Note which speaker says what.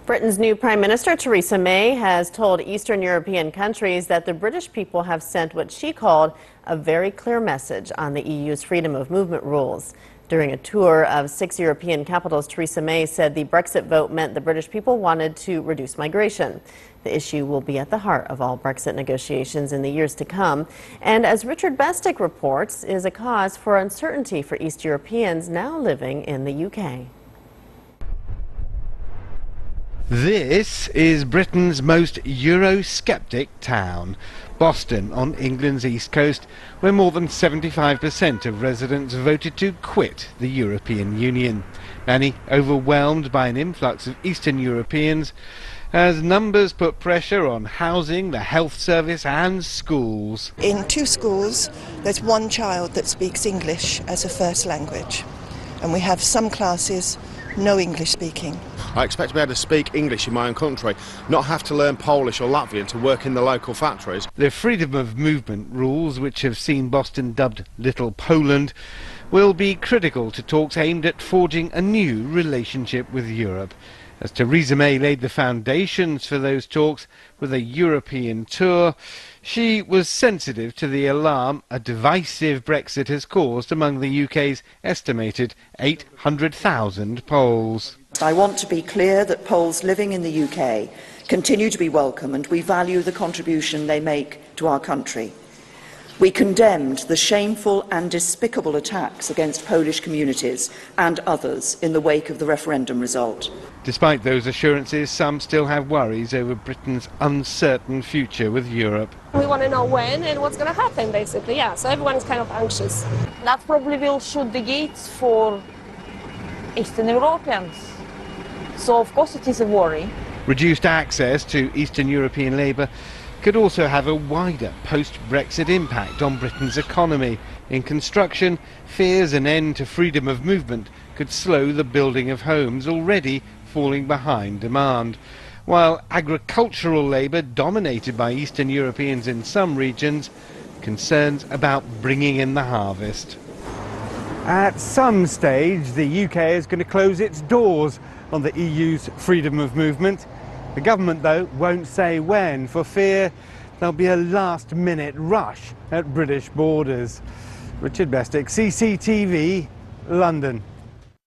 Speaker 1: Britain's new Prime Minister, Theresa May, has told Eastern European countries that the British people have sent what she called a very clear message on the EU's freedom of movement rules. During a tour of 6 European capitals, Theresa May said the Brexit vote meant the British people wanted to reduce migration. The issue will be at the heart of all Brexit negotiations in the years to come, and as Richard Bestick reports, is a cause for uncertainty for East Europeans now living in the UK.
Speaker 2: This is Britain's most Eurosceptic town, Boston on England's east coast, where more than 75% of residents voted to quit the European Union. Many overwhelmed by an influx of Eastern Europeans, as numbers put pressure on housing, the health service and schools.
Speaker 3: In 2 schools, there's 1 child that speaks English as a first language, and we have some classes no English speaking.
Speaker 4: I expect to be able to speak English in my own country, not have to learn Polish or Latvian to work in the local factories.
Speaker 2: The freedom of movement rules, which have seen Boston dubbed Little Poland, will be critical to talks aimed at forging a new relationship with Europe. As Theresa May laid the foundations for those talks with a European tour, she was sensitive to the alarm a divisive Brexit has caused among the UK's estimated 800,000 Poles.
Speaker 5: I want to be clear that Poles living in the UK continue to be welcome, and we value the contribution they make to our country. We condemned the shameful and despicable attacks against Polish communities and others in the wake of the referendum result.
Speaker 2: Despite those assurances, some still have worries over Britain's uncertain future with Europe.
Speaker 6: We want to know when and what's going to happen, basically, yeah, so everyone's kind of anxious.
Speaker 7: That probably will shut the gates for Eastern Europeans, so of course it is a worry.
Speaker 2: Reduced access to Eastern European labour could also have a wider post-Brexit impact on Britain's economy. In construction, fears an end to freedom of movement could slow the building of homes already falling behind demand, while agricultural labour dominated by Eastern Europeans in some regions, concerns about bringing in the harvest.
Speaker 8: At some stage, the UK is going to close its doors on the EU's freedom of movement. The government, though, won't say when, for fear there'll be a last-minute rush at British borders. Richard Bestick, CCTV, London.